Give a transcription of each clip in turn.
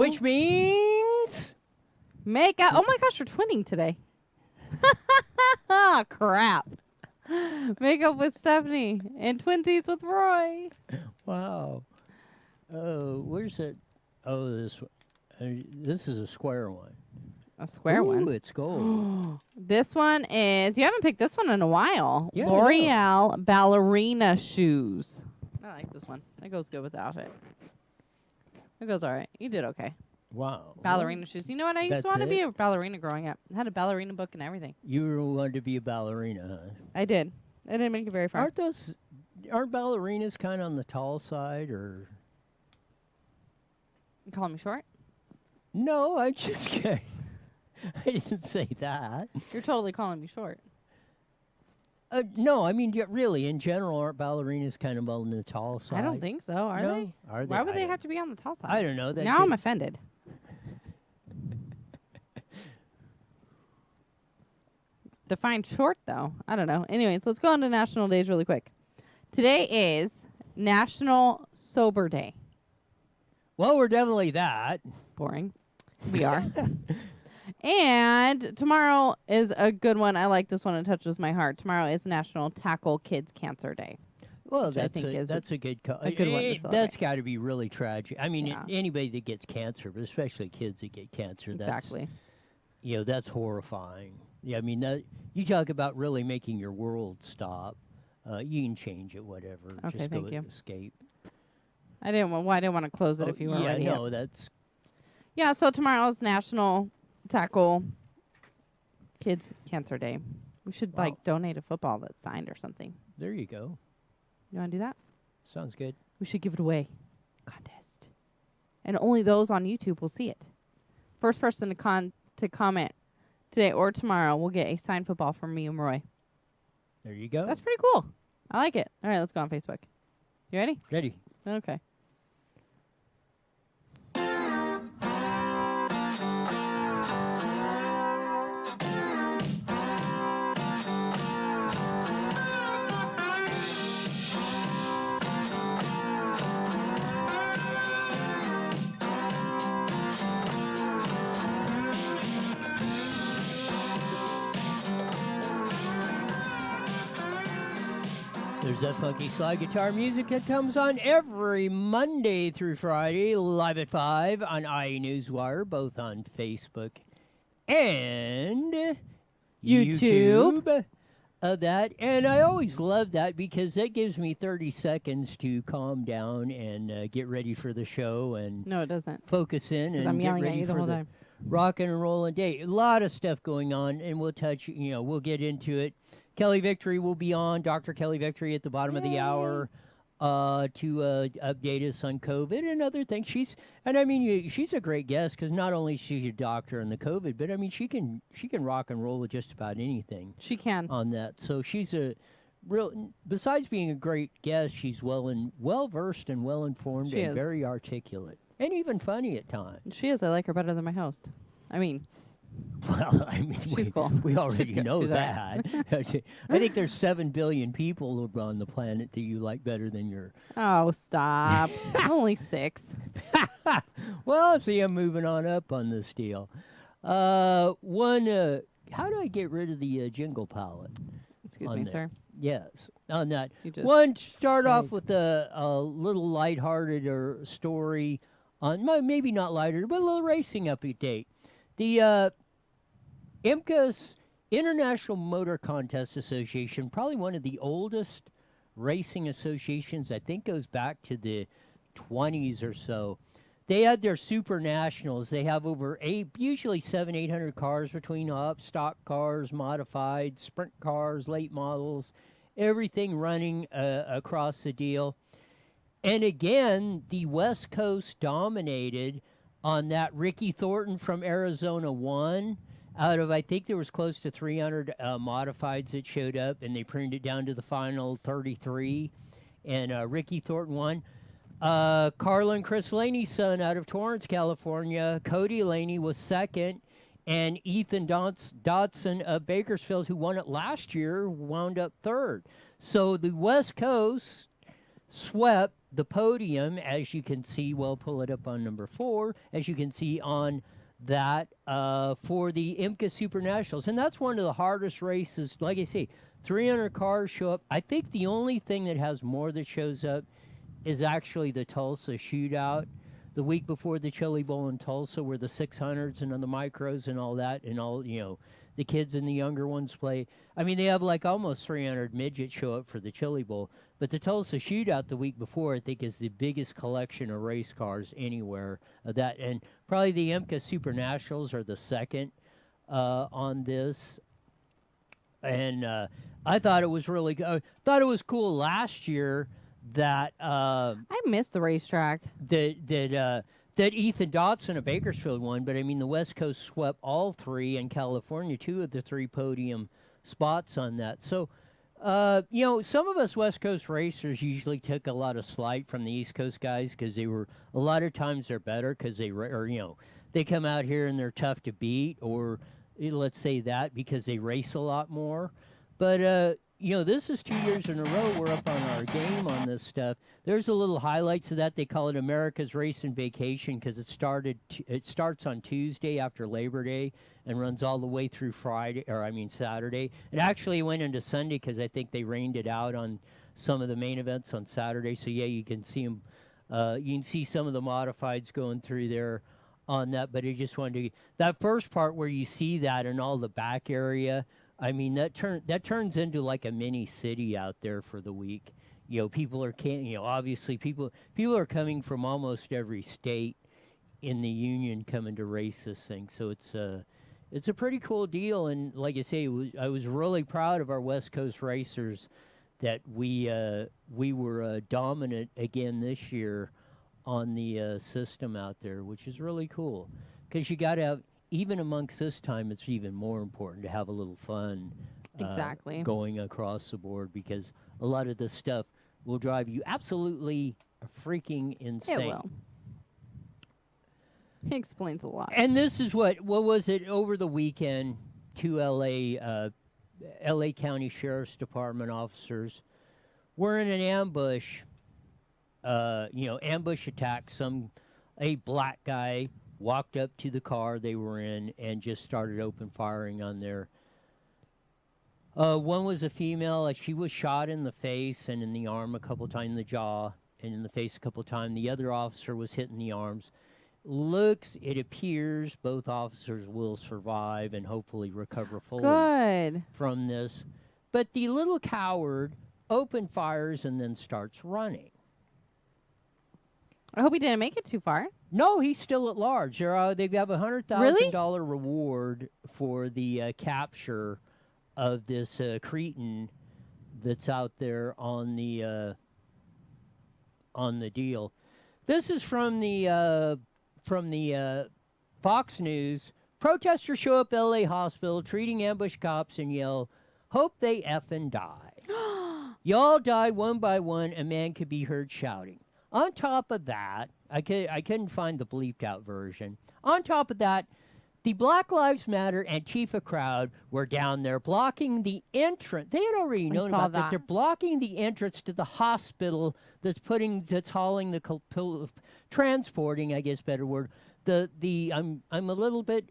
Which means... Makeup. Oh my gosh, we're twinning today. Crap. Makeup with Stephanie and twinsies with Roy. Wow. Oh, where's it? Oh, this one. This is a square one. A square Ooh, one. It's gold. This one is, you haven't picked this one in a while. Yeah, L'Oreal ballerina shoes. I like this one. That goes good with the outfit. It goes all right. You did okay. Wow. Ballerina shoes. You know what? I used to want to be a ballerina growing up. I had a ballerina book and everything. You wanted to be a ballerina, huh? I did. I didn't make it very far. Aren't ballerinas kind of on the tall side, or? You calling me short? No, I'm just kidding. I didn't say that. You're totally calling me short. No, I mean, really, in general, aren't ballerinas kind of on the tall side? I don't think so. Are they? Are they? Why would they have to be on the tall side? I don't know. Now I'm offended. Define short, though. I don't know. Anyways, let's go on to national days really quick. Today is National Sober Day. Well, we're definitely that. Boring. We are. And tomorrow is a good one. I like this one. It touches my heart. Tomorrow is National Tackle Kids Cancer Day. Well, that's a good one to celebrate. That's got to be really tragic. I mean, Yeah. anybody that gets cancer, but especially kids that get cancer, Exactly. That's horrifying. Yeah, I mean, you talk about really making your world stop. You can change it, whatever. Okay, Just thank go you. escape. I didn't want to close it if you were already up. that's... Yeah, so tomorrow's National Tackle Kids Cancer Day. We should, donate a football that's signed or something. There you go. You want to do that? Sounds good. We should give it away. Contest. And only those on YouTube will see it. First person to comment today or tomorrow will get a signed football from me and Roy. There you go. That's pretty cool. I like it. All right, let's go on Facebook. You ready? Ready. Okay. There's that funky slide guitar music that comes on every Monday through Friday, live at 5 on Newswire, both on Facebook and YouTube. Of that. And I always love that because that gives me 30 seconds to calm down and get ready for the show and No, it doesn't. focus in and I'm get yelling at ready you the for whole the time. rock and roll and day. A lot of stuff going on, and we'll touch, we'll get into it. Kelly Victory will be on, Dr. Kelly Victory at the bottom of the hour to update us on COVID and other things. She's a great guest because not only is she a doctor on the COVID, but I mean she can rock and roll with just about anything. She can. On that. So she's a real, besides being a great guest, she's well versed and well informed She and is. very articulate and even funny at times. She is. I like her better than my host. I mean, Well, I mean, She's cool. we already She's good. know She's all that. I think there's 7 billion people on the planet that you like better than your... oh, stop. Only 6. Well, see, I'm moving on up on this deal. How do I get rid of the jingle palette? Excuse me, there? sir. Yes, on that. You just Start off with a little lighthearted story on, maybe not lighthearted, but a little racing update. The IMCA's International Motor Contest Association, probably one of the oldest racing associations, I think goes back to the 20s or so. They had their super nationals. They have usually 800 cars between stock cars, modified, sprint cars, late models, everything running across the deal. And again, the West Coast dominated on that. Ricky Thornton from Arizona won out of, I think there was close to 300 modifieds that showed up, and they printed it down to the final 33, and Ricky Thornton won. Carla and Chris Laney's son out of Torrance, California, Cody Laney was second, and Ethan Dodson of Bakersfield, who won it last year, wound up third. So the West Coast swept the podium, as you can see, well, pull it up on number 4, as you can see on that for the IMCA Super Nationals. And that's one of the hardest races. Like I say, 300 cars show up. I think the only thing that has more that shows up is actually the Tulsa shootout. The week before the Chili Bowl in Tulsa, where the 600s and the micros and all that, and all, the kids and the younger ones play. I mean, they have like almost 300 midgets show up for the Chili Bowl. But the Tulsa shootout the week before, I think, is the biggest collection of race cars anywhere. That, and probably the IMCA Super Nationals are the second on this. And I thought it was really good. I thought it was cool last year that I missed the racetrack. That Ethan Dotson of Bakersfield won, but I mean the West Coast swept all 3, and California 2 of the 3 podium spots on that. So, some of us West Coast racers usually took a lot of slight from the East Coast guys because they were a lot of times they're better because they come out here and they're tough to beat, or let's say that because they race a lot more. But this is 2 years in a row we're up on our game on this stuff. There's a little highlights of that. They call it America's Race and Vacation because it starts on Tuesday after Labor Day and runs all the way through Saturday. It actually went into Sunday because I think they rained it out on some of the main events on Saturday. So yeah, you can see them. You can see some of the modifieds going through there on that. But I just wanted to that first part where you see that and all the back area. I mean, that turns into like a mini city out there for the week. People are obviously people are coming from almost every state in the union coming to race this thing. So it's a pretty cool deal. And like I say, I was really proud of our West Coast racers that we were dominant again this year on the system out there, which is really cool because you got to have. Even amongst this time, it's even more important to have a little fun Exactly. going across the board because a lot of this stuff will drive you absolutely freaking insane. It will. It explains a lot. And this is what was it over the weekend? 2 L.A. County Sheriff's Department officers were in an ambush, ambush attack. A black guy walked up to the car they were in and just started open firing on there. One was a female. She was shot in the face and in the arm a couple times, in the jaw and in the face a couple times. The other officer was hit in the arms. It appears both officers will survive and hopefully recover fully from this. But the little coward open fires and then starts running. I hope he didn't make it too far. No, he's still at large. They have a $100,000 reward for the capture of this cretin that's out there on the deal. This is from the Fox News. Protesters show up L.A. hospital treating ambush cops and yell, "Hope they effing die." Y'all die one by one. A man could be heard shouting. On top of that, I couldn't find the bleeped out version. On top of that, the Black Lives Matter Antifa crowd were down there blocking the entrance. They had already known about that. They're blocking the entrance to the hospital that's hauling transporting, I guess, better word. I'm a little bit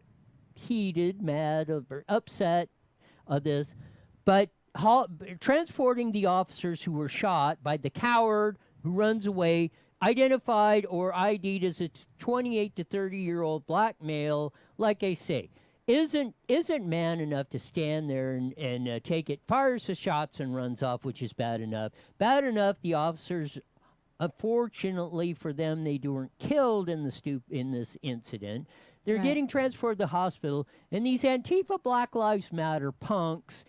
heated, mad, or upset of this, but transporting the officers who were shot by the coward who runs away, identified or ID'd as a 28 to 30-year-old black male, like I say, isn't man enough to stand there and take it, fires the shots and runs off, which is bad enough. Bad enough, the officers, unfortunately for them, they weren't killed in this incident. They're getting transported to the hospital, and these Antifa Black Lives Matter punks,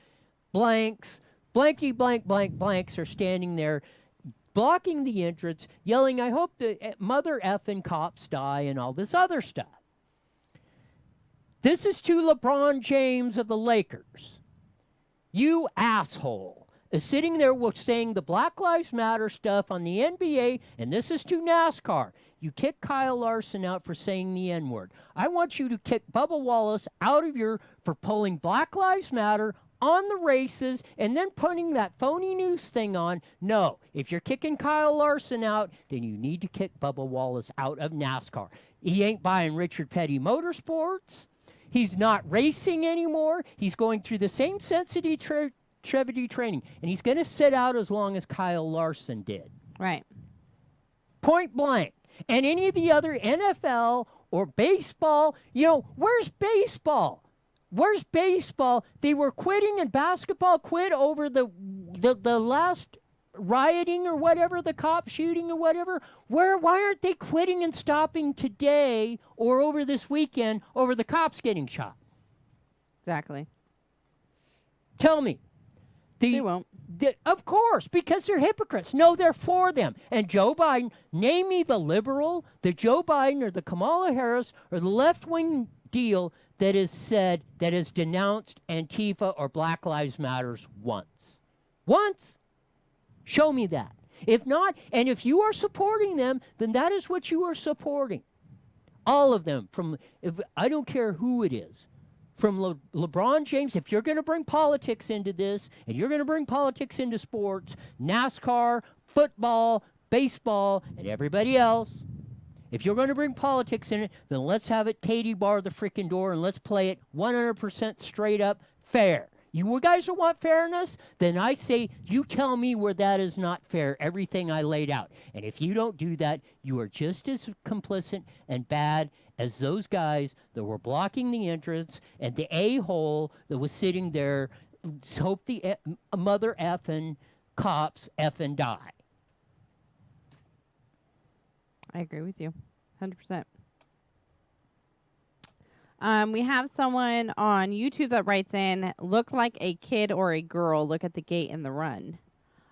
blanks, blanky blank blank blanks are standing there blocking the entrance, yelling, "I hope the mother effing cops die," and all this other stuff. This is to LeBron James of the Lakers. You asshole is sitting there saying the Black Lives Matter stuff on the NBA, and this is to NASCAR. You kick Kyle Larson out for saying the N-word. I want you to kick Bubba Wallace out of for pulling Black Lives Matter on the races and then putting that phony news thing on. No, if you're kicking Kyle Larson out, then you need to kick Bubba Wallace out of NASCAR. He ain't buying Richard Petty Motorsports. He's not racing anymore. He's going through the same sensitivity training, and he's going to sit out as long as Kyle Larson did. Right. Point blank. And any of the other NFL or baseball, where's baseball? Where's baseball? They were quitting, and basketball quit over the last rioting or whatever, the cop shooting or whatever. Why aren't they quitting and stopping today or over this weekend over the cops getting shot? Exactly. Tell me. They won't. Of course, because they're hypocrites. No, they're for them. And Joe Biden, name me the liberal, the Joe Biden or the Kamala Harris or the left-wing deal that has denounced Antifa or Black Lives Matters once. Once. Show me that. If not, and if you are supporting them, then that is what you are supporting. All of them. I don't care who it is. From LeBron James, if you're going to bring politics into this, and you're going to bring politics into sports, NASCAR, football, baseball, and everybody else, if you're going to bring politics in it, then let's have it Katie bar the freaking door, and let's play it 100% straight up fair. You guys who want fairness, then I say you tell me where that is not fair, everything I laid out. And if you don't do that, you are just as complicit and bad as those guys that were blocking the entrance and the a-hole that was sitting there. Hope the mother effing cops effing die. I agree with you 100%. We have someone on YouTube that writes in, look like a kid or a girl, look at the gate and the run.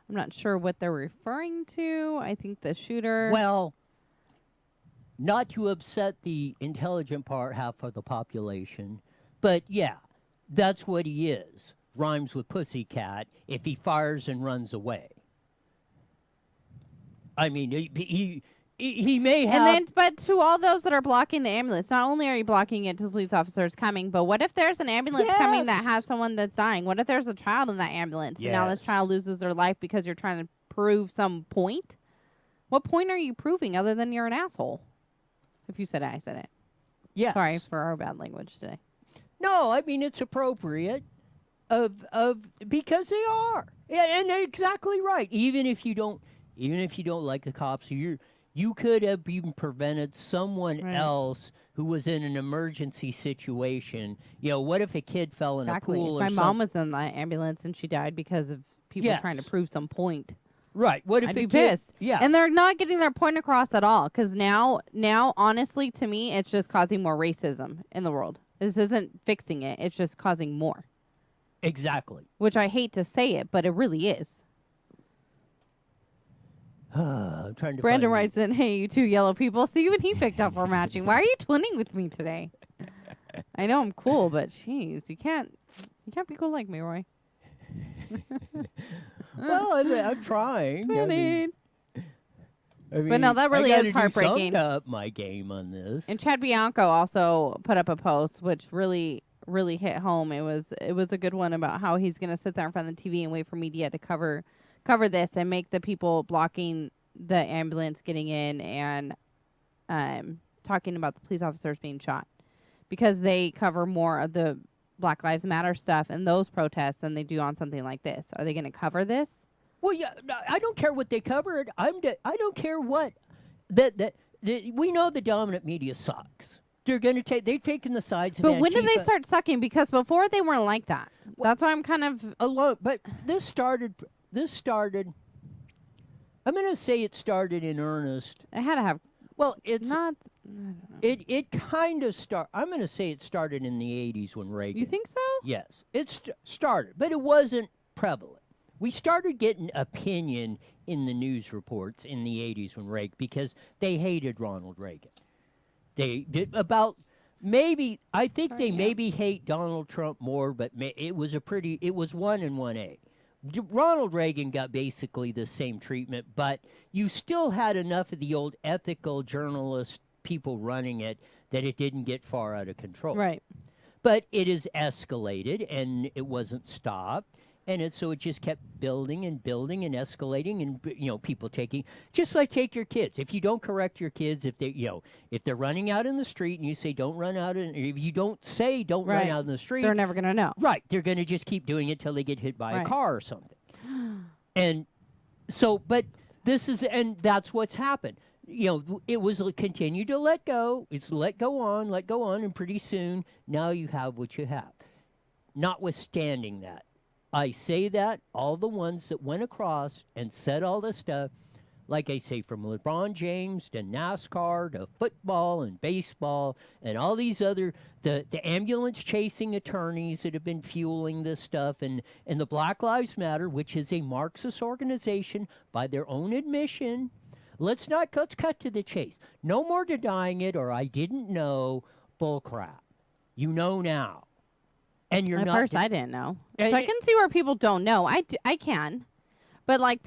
I'm not sure what they're referring to. I think the shooter... Well, not to upset the intelligent half of the population, but yeah, that's what he is. Rhymes with pussycat if he fires and runs away. I mean, he may have... And then, but to all those that are blocking the ambulance, not only are you blocking it to the police officers coming, but what if there's an ambulance coming that has someone that's dying? What if there's a child in that ambulance and now this child loses their life because you're trying to prove some point? What point are you proving other than you're an asshole? If you said it, I said it. Yes. Sorry for our bad language today. No, I mean, it's appropriate because they are. Yeah, and they're exactly right. Even if you don't like the cops, you could have even prevented someone else who was in an emergency situation. What if a kid fell in a pool or something? My mom was in the ambulance and she died because of people trying to prove some point. Right. What if I'd be pissed. Yeah. And they're not getting their point across at all because now, honestly, to me, it's just causing more racism in the world. This isn't fixing it. It's just causing more. Exactly. Which I hate to say it, but it really is. I'm trying to Brandon writes in, hey, you two yellow people. See what he picked up for matching. Why are you twinning with me today? I know I'm cool, but jeez, you can't be cool like me, Roy. Well, I'm trying. I mean, but no, that really is heartbreaking. To up my game on this. And Chad Bianco also put up a post which really hit home. It was a good one about how he's going to sit there in front of the TV and wait for media to cover this and make the people blocking the ambulance getting in and talking about the police officers being shot because they cover more of the Black Lives Matter stuff and those protests than they do on something like this. Are they going to cover this? Well, yeah, I don't care what they covered. I don't care what that we know the dominant media sucks. They've taken the sides of Antifa. But when did they start sucking? Because before they weren't like that. Well, that's why I'm kind of alone. But this started. I'm going to say it started in earnest. It had to have. Well, it's not. It kind of started. I'm going to say it started in the 80s when Reagan. You think so? Yes, it started, but it wasn't prevalent. We started getting opinion in the news reports in the 80s when Reagan, because they hated Ronald Reagan. They did about maybe. I think they maybe hate Donald Trump more, but it was 1 and 1A. Ronald Reagan got basically the same treatment, but you still had enough of the old ethical journalist people running it that it didn't get far out of control. Right. But it is escalated, and it wasn't stopped. So it just kept building and building and escalating, and people taking, just like take your kids. If you don't correct your kids, if they're running out in the street and you say don't run out, if you don't say don't run out in the street, they're never gonna know. Right, they're gonna just keep doing it till they get hit by a car or something. And so, but and that's what's happened. It was continue to let go. It's let go on, and pretty soon now you have what you have. Notwithstanding that, I say that all the ones that went across and said all this stuff, like I say, from LeBron James to NASCAR to football and baseball and all these other, the ambulance chasing attorneys that have been fueling this stuff, and the Black Lives Matter, which is a Marxist organization by their own admission. Let's cut to the chase. No more denying it or I didn't know bull crap. You know now. And you're At not. first, I didn't know. So I can see where people don't know. I can. But like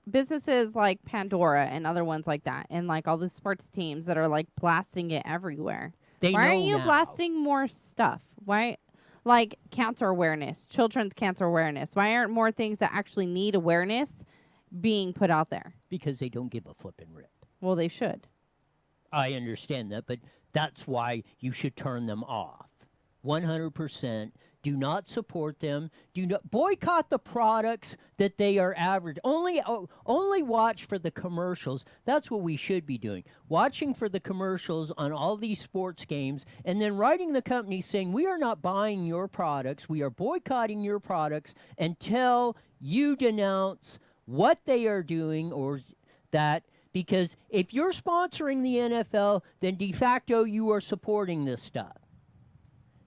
businesses like Pandora and other ones like that, and like all the sports teams that are like blasting it everywhere. Why aren't you blasting more stuff? Why? Like cancer awareness, children's cancer awareness. Why aren't more things that actually need awareness being put out there? Because they don't give a flippin' rip. Well, they should. I understand that, but that's why you should turn them off. 100%. Do not support them. Do not boycott the products that they are average. Only watch for the commercials. That's what we should be doing. Watching for the commercials on all these sports games, and then writing the company saying, we are not buying your products. We are boycotting your products until you denounce what they are doing or that. Because if you're sponsoring the NFL, then de facto you are supporting this stuff.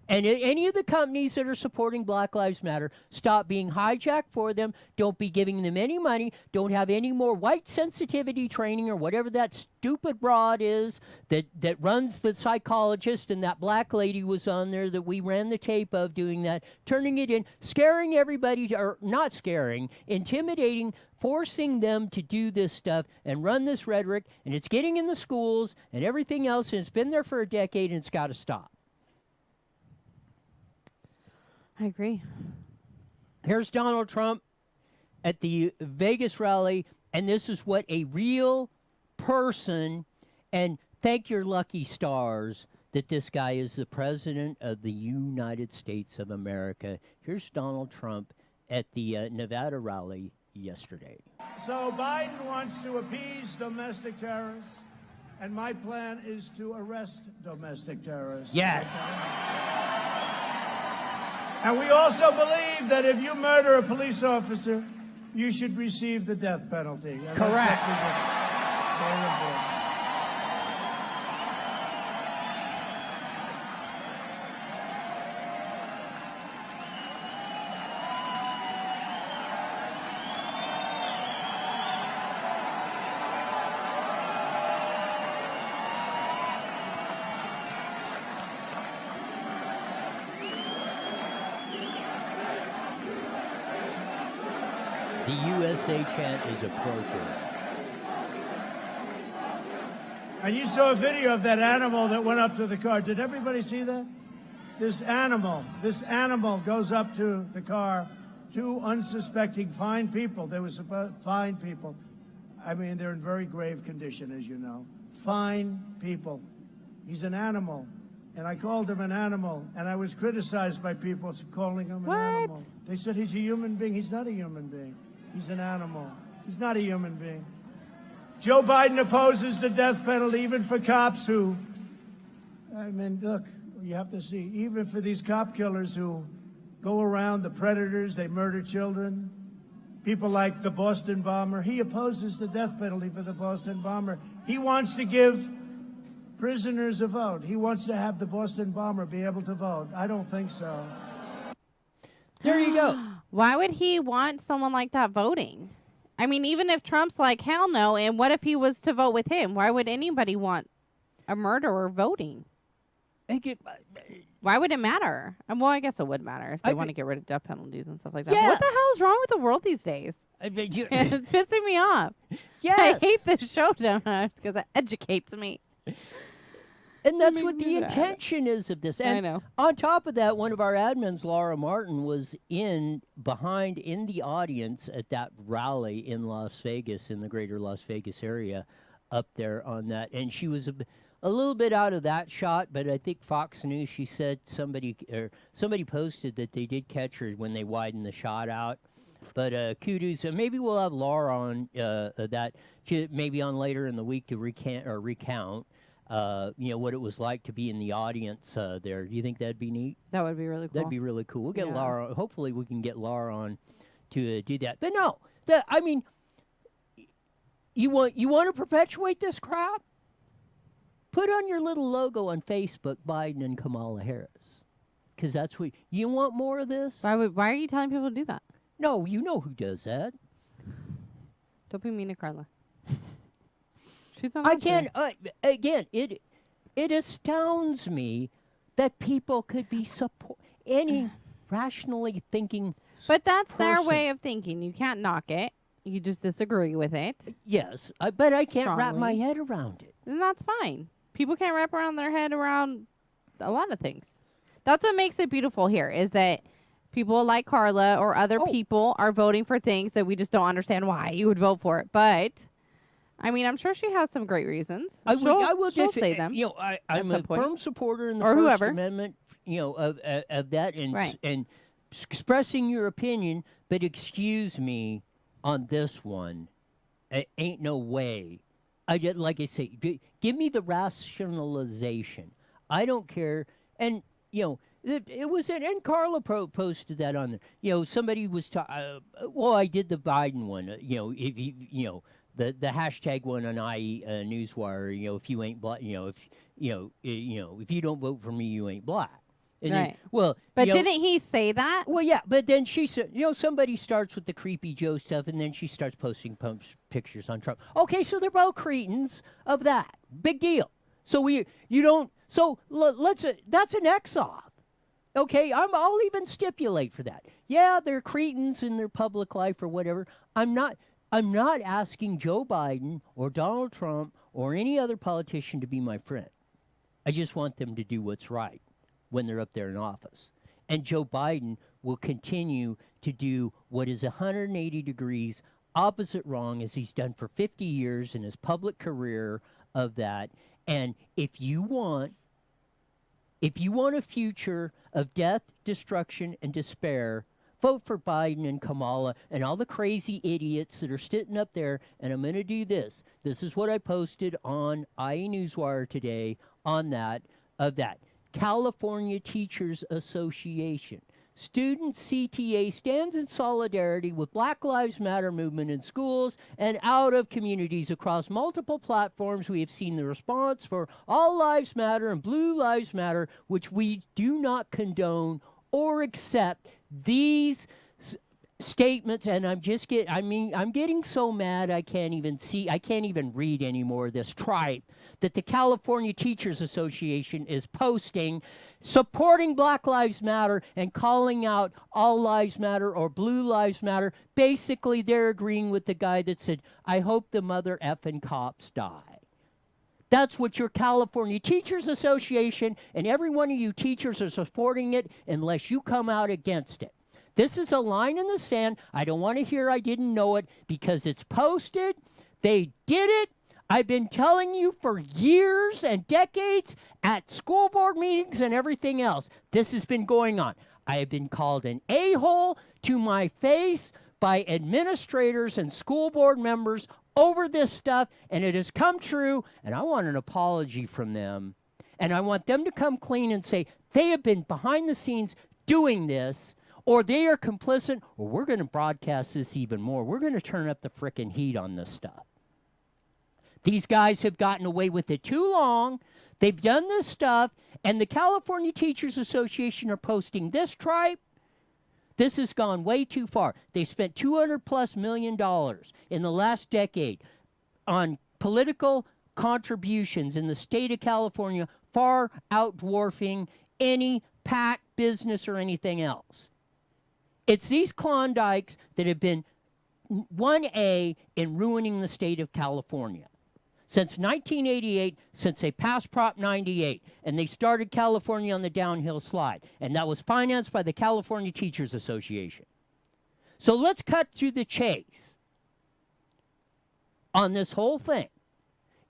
And any of the companies that are supporting Black Lives Matter, stop being hijacked for them. Don't be giving them any money. Don't have any more white sensitivity training or whatever that stupid broad is that runs the psychologist, and that black lady was on there that we ran the tape of doing that, turning it in, scaring everybody, or not scaring, intimidating, forcing them to do this stuff and run this rhetoric, and it's getting in the schools and everything else, and it's been there for a decade, and it's got to stop. I agree. Here's Donald Trump at the Vegas rally, and this is what a real person, and thank your lucky stars that this guy is the president of the United States of America. Here's Donald Trump at the Nevada rally yesterday. So Biden wants to appease domestic terrorists, and my plan is to arrest domestic terrorists. Yes. And we also believe that if you murder a police officer, you should receive the death penalty. And correct. That's very important. The USA chant is appropriate. And you saw a video of that animal that went up to the car. Did everybody see that? This animal goes up to the car. Two unsuspecting fine people. They were fine people. I mean, they're in very grave condition, as you know. Fine people. He's an animal. And I called him an animal. And I was criticized by people calling him an animal. They said he's a human being. He's not a human being. He's an animal. He's not a human being. Joe Biden opposes the death penalty, even for cops who, I mean, look, you have to see, even for these cop killers who go around, the predators, they murder children, people like the Boston bomber. He opposes the death penalty for the Boston bomber. He wants to give prisoners a vote. He wants to have the Boston bomber be able to vote. I don't think so. There you go. Why would he want someone like that voting? I mean, even if Trump's like, hell no, and what if he was to vote with him? Why would anybody want a murderer voting? Why would it matter? Well, I guess it would matter if they want to get rid of death penalties and stuff like that. Yes. What the hell is wrong with the world these days? It's pissing me off. Yes. I hate this show sometimes because it educates me. And that's makes what me the mad. intention is of this. And I know. on top of that, one of our admins, Laura Martin, was behind in the audience at that rally in Las Vegas, in the greater Las Vegas area, up there on that. And she was a little bit out of that shot, but I think Fox News, she said somebody posted that they did catch her when they widened the shot out. But kudos. Maybe we'll have Laura on maybe on later in the week to recount. What it was like to be in the audience there. Do you think that'd be neat? That would be really cool. That'd be really cool. We'll get Yeah. Laura. Hopefully, we can get Laura on to do that. But no, I mean, you want to perpetuate this crap? Put on your little logo on Facebook, Biden and Kamala Harris, because that's what you want. More of this? Why are you telling people to do that? No, you know who does that. Don't be mean to Carla. She's not. I can't. Again, it astounds me that people could be any rationally thinking. But that's their person. way of thinking. You can't knock it. You just disagree with it, Yes, but I can't wrap my Strongly. head around it. and that's fine. People can't wrap around their head around a lot of things. That's what makes it beautiful here, is that people like Carla or other Oh. people are voting for things that we just don't understand why you would vote for it. But I mean, I'm sure she has some great reasons. I will she'll just say them. I'm a some point. firm supporter in the Or First whoever. Amendment. Of that and Right. and expressing your opinion. But excuse me, on this one, ain't no way. I just like I say, give me the rationalization. I don't care. And it was and Carla posted that on there. Somebody was I did the Biden one. If the hashtag one on Newswire. If you ain't black, if you don't vote for me, you ain't black. And Right. Well, But didn't he say that? well, yeah, but then she said, somebody starts with the creepy Joe stuff, and then she starts posting pictures on Trump. Okay, so they're both cretins of that. Big deal. So that's an X-off. Okay, I'll even stipulate for that. Yeah, they're cretins in their public life or whatever. I'm not asking Joe Biden or Donald Trump or any other politician to be my friend. I just want them to do what's right when they're up there in office. And Joe Biden will continue to do what is 180 degrees opposite wrong, as he's done for 50 years in his public career of that. And if you want a future of death, destruction, and despair, vote for Biden and Kamala and all the crazy idiots that are sitting up there. And I'm going to do this. This is what I posted on IE Newswire today on that. California Teachers Association. Student CTA stands in solidarity with Black Lives Matter movement in schools and out of communities across multiple platforms. We have seen the response for All Lives Matter and Blue Lives Matter, which we do not condone or accept these statements. And I'm getting so mad I can't even read anymore this tripe that the California Teachers Association is posting, supporting Black Lives Matter and calling out All Lives Matter or Blue Lives Matter. Basically, they're agreeing with the guy that said, I hope the mother effing cops die. That's what your California Teachers Association and every one of you teachers are supporting it unless you come out against it. This is a line in the sand. I don't want to hear I didn't know it because it's posted. They did it. I've been telling you for years and decades at school board meetings and everything else. This has been going on. I have been called an a-hole to my face by administrators and school board members over this stuff, and it has come true, and I want an apology from them. And I want them to come clean and say they have been behind the scenes doing this, or they are complicit, or we're going to broadcast this even more. We're going to turn up the frickin' heat on this stuff. These guys have gotten away with it too long. They've done this stuff, and the California Teachers Association are posting this tripe. This has gone way too far. They spent $200+ million in the last decade on political contributions in the state of California, far outdwarfing any PAC business or anything else. It's these Klondikes that have been 1A in ruining the state of California. Since 1988, since they passed Prop 98, and they started California on the downhill slide, and that was financed by the California Teachers Association. So let's cut to the chase on this whole thing.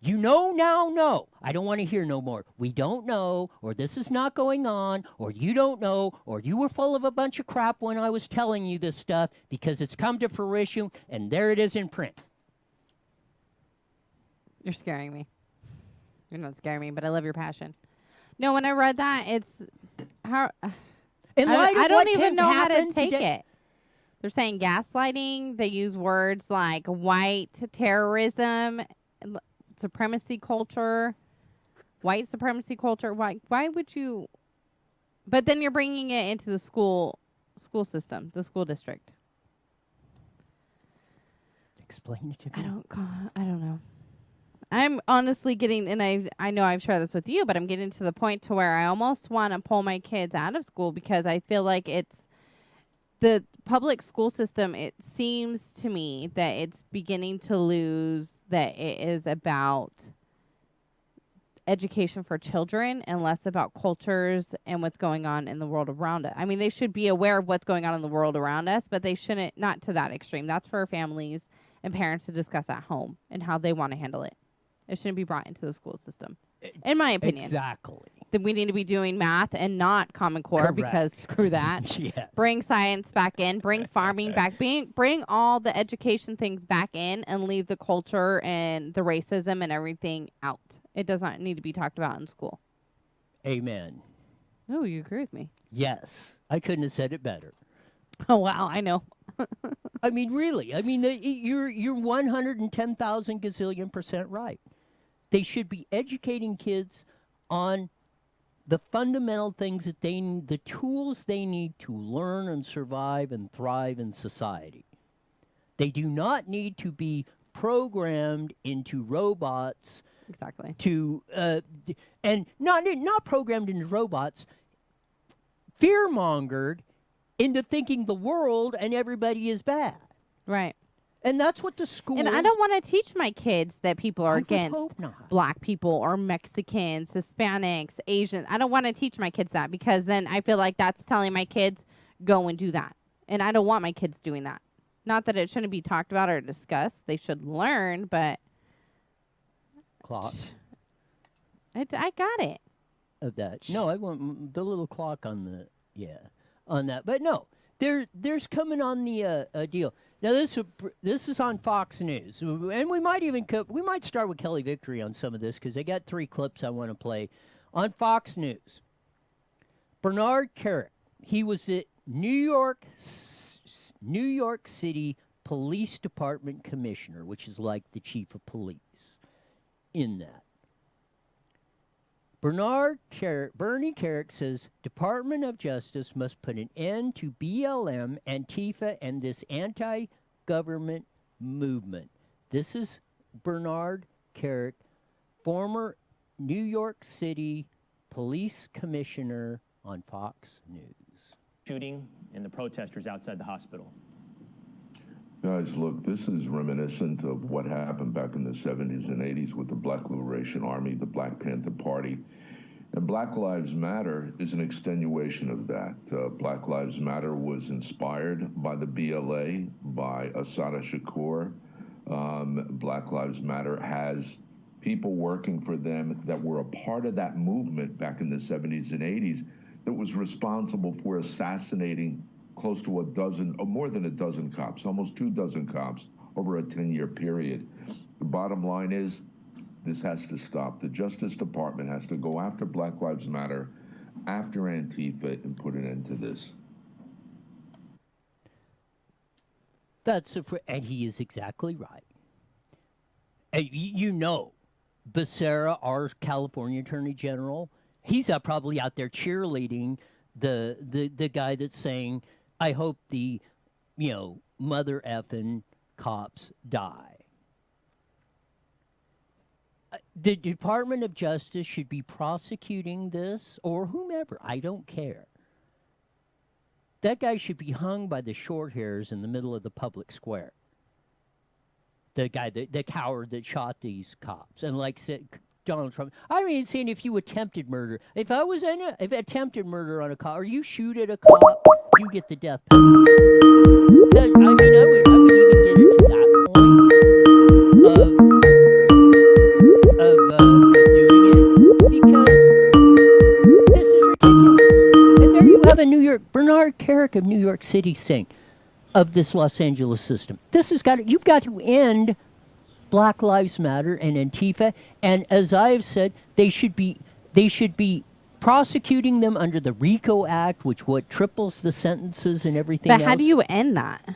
You know now, no. I don't want to hear no more. We don't know, or this is not going on, or you don't know, or you were full of a bunch of crap when I was telling you this stuff, because it's come to fruition, and there it is in print. You're scaring me. You're not scaring me, but I love your passion. No, when I read that, it's how I don't even know how to take it. They're saying gaslighting. They use words like white terrorism, supremacy culture, white supremacy culture. Why would you? But then you're bringing it into the school system, the school district. Explain it to me. I don't know. I'm honestly getting, and I know I've shared this with you, but I'm getting to the point to where I almost want to pull my kids out of school because I feel like it's the public school system. It seems to me that it's beginning to lose that it is about education for children and less about cultures and what's going on in the world around it. I mean, they should be aware of what's going on in the world around us, but they shouldn't, not to that extreme. That's for families and parents to discuss at home and how they want to handle it. It shouldn't be brought into the school system, in my opinion. Exactly. Then we need to be doing math and not Common Core. Correct. Because screw that. Yes. Bring science back in. Bring farming back. Bring all the education things back in and leave the culture and the racism and everything out. It does not need to be talked about in school. Amen. Oh, you agree with me? Yes. I couldn't have said it better. Oh, wow. I know. I mean, really. I mean, you're 110,000 gazillion % right. They should be educating kids on the fundamental things that they need, the tools they need to learn and survive and thrive in society. They do not need to be programmed into robots. Exactly. And not programmed into robots, fear-mongered into thinking the world and everybody is bad. Right. And that's what the schools... And I don't want to teach my kids that people are against not. black people or Mexicans, Hispanics, Asians. I don't want to teach my kids that because then I feel like that's telling my kids, go and do that. And I don't want my kids doing that. Not that it shouldn't be talked about or discussed. They should learn, but... Clock. I got it. Of that. No, I want the little clock on the... Yeah. On that. But no, there's coming on the deal. Now, this is on Fox News, and we might start with Kelly Victory on some of this because I got 3 clips I want to play. On Fox News, Bernard Carrick, he was at New York City Police Department Commissioner, which is like the chief of police in that. Bernie Carrick says Department of Justice must put an end to BLM, Antifa, and this anti-government movement. This is Bernard Carrick, former New York City Police Commissioner on Fox News. Shooting and the protesters outside the hospital. Guys, look, this is reminiscent of what happened back in the 70s and 80s with the Black Liberation Army, the Black Panther Party. And Black Lives Matter is an extenuation of that. Black Lives Matter was inspired by the BLA, by Assata Shakur. Black Lives Matter has people working for them that were a part of that movement back in the 70s and 80s that was responsible for assassinating close to a dozen, or more than a dozen cops, almost 2 dozen cops over a 10-year period. The bottom line is, this has to stop. The Justice Department has to go after Black Lives Matter, after Antifa, and put an end to this. And he is exactly right. And you know, Becerra, our California Attorney General, he's probably out there cheerleading the guy that's saying, I hope the, mother effing cops die. The Department of Justice should be prosecuting this, or whomever. I don't care. That guy should be hung by the short hairs in the middle of the public square. the guy, the coward that shot these cops, and like said Donald Trump. I mean, saying if you attempted murder, if I was if attempted murder on a cop, or you shoot at a cop, you get the death penalty. I mean, I would even get it to that point of doing it, because this is ridiculous. And there you have a Bernard Carrick of New York City saying of this Los Angeles system. You've got to end Black Lives Matter and Antifa, and as I have said, they should be prosecuting them under the RICO Act, which triples the sentences and everything else. But how do you end that?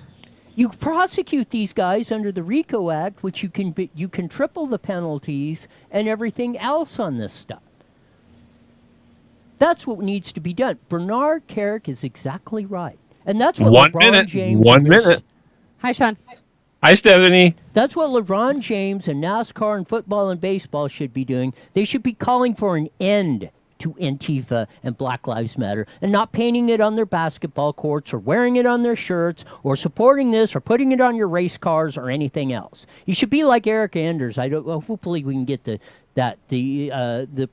You prosecute these guys under the RICO Act, which you can triple the penalties and everything else on this stuff. That's what needs to be done. Bernard Carrick is exactly right. And that's what LeBron James... 1 minute. Hi, Sean. Hi, Stephanie. That's what LeBron James and NASCAR and football and baseball should be doing. They should be calling for an end to Antifa and Black Lives Matter, and not painting it on their basketball courts or wearing it on their shirts or supporting this or putting it on your race cars or anything else. You should be like Eric Anders. Hopefully we can get the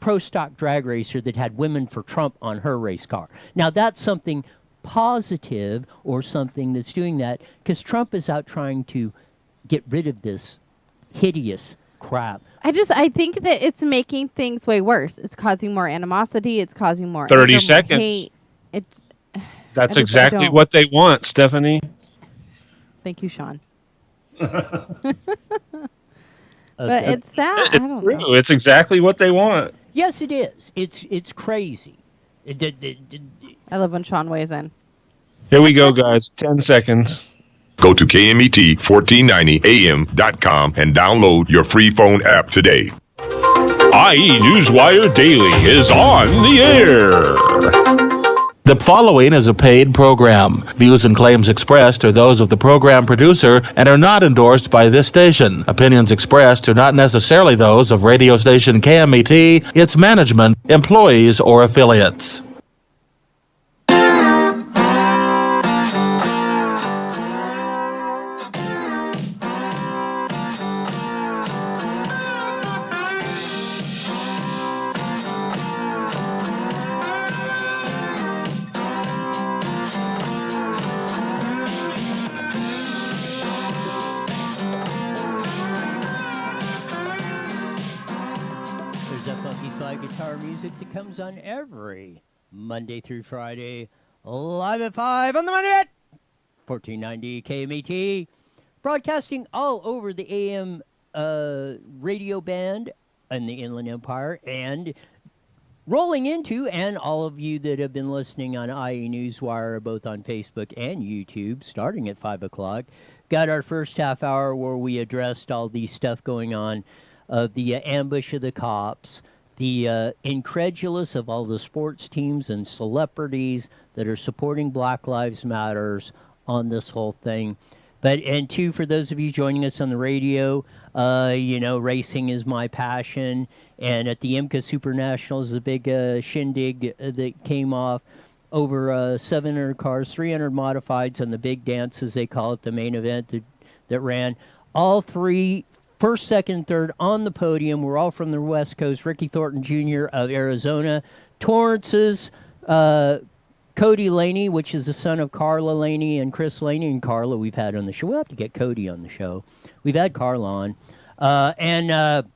pro stock drag racer that had Women for Trump on her race car. Now that's something positive, or something that's doing that, because Trump is out trying to get rid of this hideous crap. I think that it's making things way worse. It's causing more animosity. It's causing more 30 anger, seconds. more hate. That's exactly what they want, Stephanie. Thank you, Sean. But it's sad. It's true. It's exactly what they want. Yes, it is. It's crazy. I love when Sean weighs in. Here we go, guys. 10 seconds. Go to KMET1490am.com and download your free phone app today. IE Newswire Daily is on the air. The following is a paid program. Views and claims expressed are those of the program producer and are not endorsed by this station. Opinions expressed are not necessarily those of radio station KMET, its management, employees, or affiliates. Guitar music that comes on every Monday through Friday, live at 5 on the Monday at 1490 KMET, broadcasting all over the AM radio band in the Inland Empire, and rolling into, and all of you that have been listening on IE Newswire, both on Facebook and YouTube, starting at 5 o'clock, got our first half hour where we addressed all the stuff going on of the ambush of the cops, the incredulous of all the sports teams and celebrities that are supporting Black Lives Matters on this whole thing. And two, for those of you joining us on the radio, racing is my passion. And at the IMCA Super Nationals, the big shindig that came off, over 700 cars, 300 modifieds on the big dance, as they call it, the main event that ran. All three, first, second, third on the podium. We're all from the West Coast. Ricky Thornton Jr. of Arizona. Torrance's Cody Laney, which is the son of Carla Laney and Chris Laney. And Carla we've had on the show. We'll have to get Cody on the show. We've had Carla on. And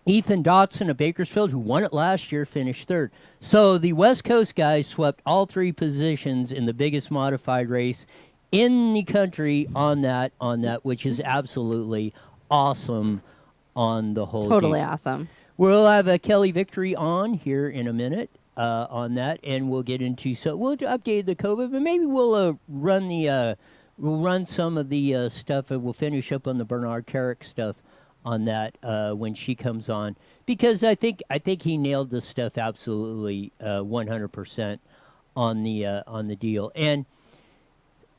Ethan Dotson of Bakersfield, who won it last year, finished third. So the West Coast guys swept all three positions in the biggest modified race in the country on that, which is absolutely awesome on the whole Totally deal. awesome. We'll have Kelly Victory on here in a minute on that, and we'll get into, so we'll update the COVID, but maybe we'll run some of the stuff, and we'll finish up on the Bernard Carrick stuff on that when she comes on, because I think he nailed this stuff absolutely 100% on the deal. And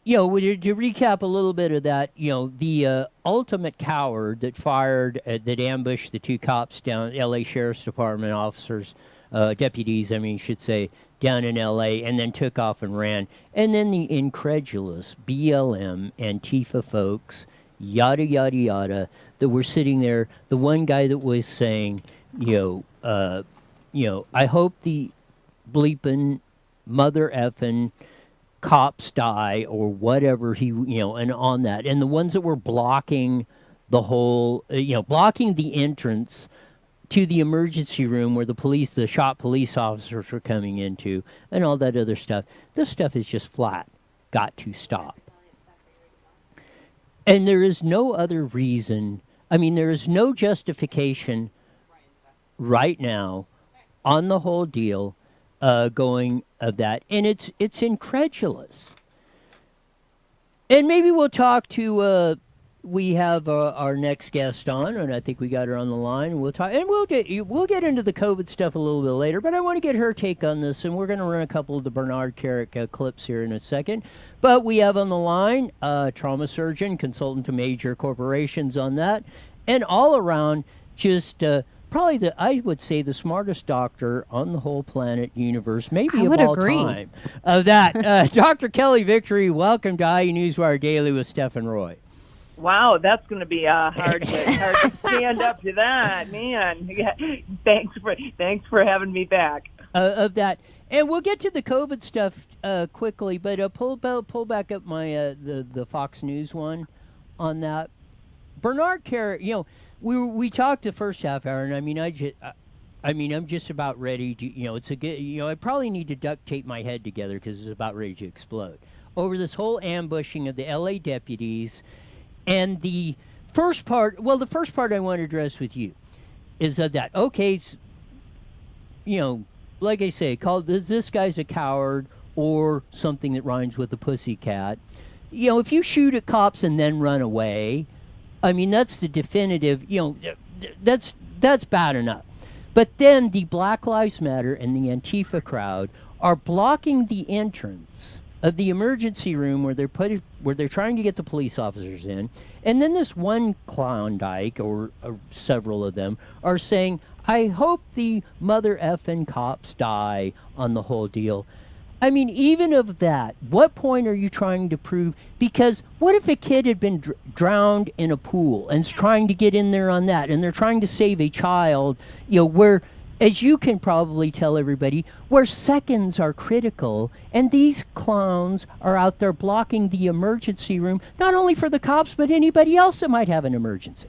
to recap a little bit of that, the ultimate coward that fired, that ambushed the two cops down, L.A. Sheriff's Department officers, deputies, should say, down in L.A., and then took off and ran. And then the incredulous BLM, Antifa folks, yada, yada, yada, that were sitting there. The one guy that was saying, I hope the bleeping mother effing cops die or whatever and on that. And the ones that were blocking the whole, blocking the entrance to the emergency room where the shop police officers were coming into and all that other stuff. This stuff is just flat. Got to stop. And there is no other reason. I mean, there is no justification right now on the whole deal going of that. And it's incredulous. And maybe we'll talk to we have our next guest on, and I think we got her on the line. We'll talk, and we'll get into the COVID stuff a little bit later. But I want to get her take on this, and we're going to run a couple of the Bernard Carrick clips here in a second. But we have on the line trauma surgeon, consultant to major corporations on that, and all around just probably I would say the smartest doctor on the whole planet universe, maybe of all time. Of that, Dr. Kelly Victory. Welcome to IE Newswire Daily with Stephen Roy. Wow, that's going to be hard to stand up to that, man. Yeah, thanks for having me back. Of that, and we'll get to the COVID stuff quickly, but pull back up my the Fox News one on that. Bernard Carrick, we talked the first half hour, and I mean, I'm just about ready to, it's a good, I probably need to duct tape my head together because it's about ready to explode over this whole ambushing of the LA deputies. And the first part I want to address with you is that, okay, like I say, this guy's a coward or something that rhymes with a pussycat. If you shoot at cops and then run away, I mean, that's the definitive, that's bad enough. But then the Black Lives Matter and the Antifa crowd are blocking the entrance of the emergency room where they're trying to get the police officers in, and then this one Klondike or several of them are saying, "I hope the mother effing cops die" on the whole deal. I mean, even of that, what point are you trying to prove? Because what if a kid had been drowned in a pool and is trying to get in there on that, and they're trying to save a child, where, as you can probably tell everybody, where seconds are critical, and these clowns are out there blocking the emergency room, not only for the cops, but anybody else that might have an emergency.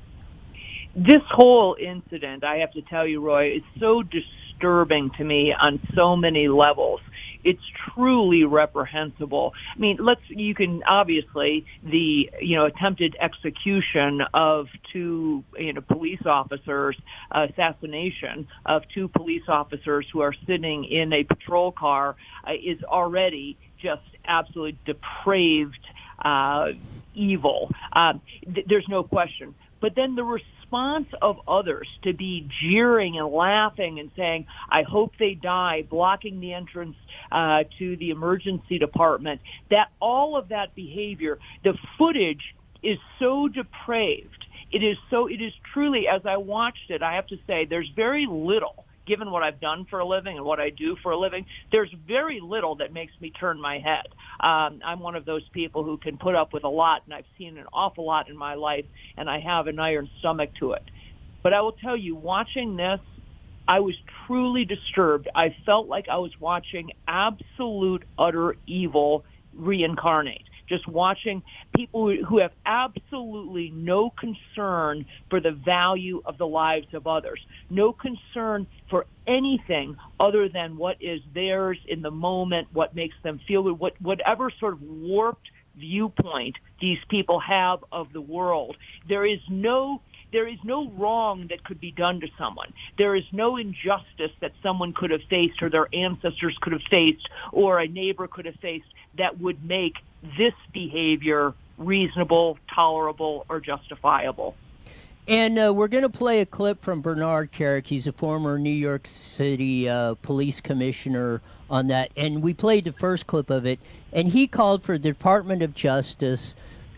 This whole incident, I have to tell you, Roy, is so disturbing to me on so many levels. It's truly reprehensible. I mean, you can obviously the attempted execution of two police officers, assassination of two police officers who are sitting in a patrol car is already just absolutely depraved evil. There's no question. But then the response of others to be jeering and laughing and saying, "I hope they die," blocking the entrance to the emergency department, that all of that behavior, the footage is so depraved. It is truly, as I watched it, I have to say, there's very little, given what I've done for a living and what I do for a living, there's very little that makes me turn my head. I'm one of those people who can put up with a lot, and I've seen an awful lot in my life, and I have an iron stomach to it. But I will tell you, watching this, I was truly disturbed. I felt like I was watching absolute, utter evil reincarnate. Just watching people who have absolutely no concern for the value of the lives of others, no concern for anything other than what is theirs in the moment, what makes them feel, whatever sort of warped viewpoint these people have of the world. There is no wrong that could be done to someone. There is no injustice that someone could have faced or their ancestors could have faced or a neighbor could have faced that would make this behavior reasonable, tolerable, or justifiable. And we're going to play a clip from Bernard Carrick. He's a former New York City police commissioner on that. And we played the first clip of it. And he called for the Department of Justice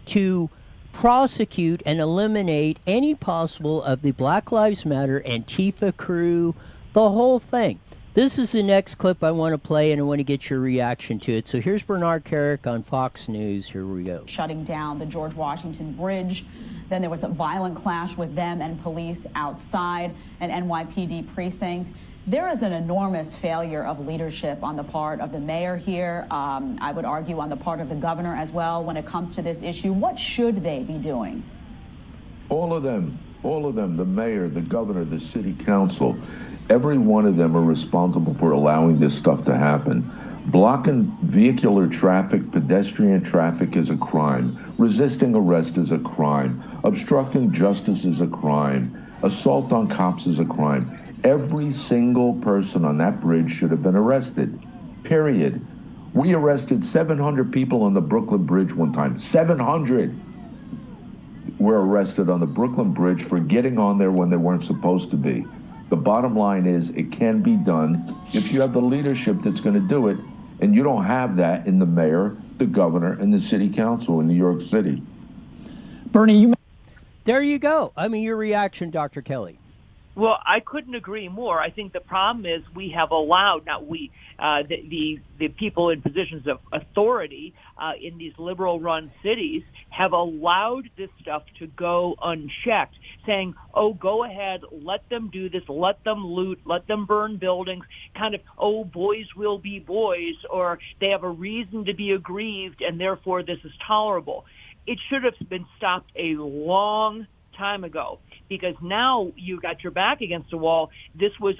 to prosecute and eliminate any possible of the Black Lives Matter, Antifa crew, the whole thing. This is the next clip I want to play, and I want to get your reaction to it. So here's Bernard Kerik on Fox News. Here we go. Shutting down the George Washington Bridge. Then there was a violent clash with them and police outside an NYPD precinct. There is an enormous failure of leadership on the part of the mayor here. I would argue on the part of the governor as well when it comes to this issue. What should they be doing? All of them, the mayor, the governor, the city council, every one of them are responsible for allowing this stuff to happen. Blocking vehicular traffic, pedestrian traffic is a crime. Resisting arrest is a crime. Obstructing justice is a crime. Assault on cops is a crime. Every single person on that bridge should have been arrested, period. We arrested 700 people on the Brooklyn Bridge one time. 700 were arrested on the Brooklyn Bridge for getting on there when they weren't supposed to be. The bottom line is it can be done if you have the leadership that's going to do it, and you don't have that in the mayor, the governor, and the city council in New York City. Bernie, There you go. I mean, your reaction, Dr. Kelly. Well, I couldn't agree more. I think the problem is we have allowed, not we, the people in positions of authority in these liberal-run cities have allowed this stuff to go unchecked, saying, oh, go ahead, let them do this, let them loot, let them burn buildings, kind of, oh, boys will be boys, or they have a reason to be aggrieved, and therefore this is tolerable. It should have been stopped a long time ago, because now you got your back against the wall. This was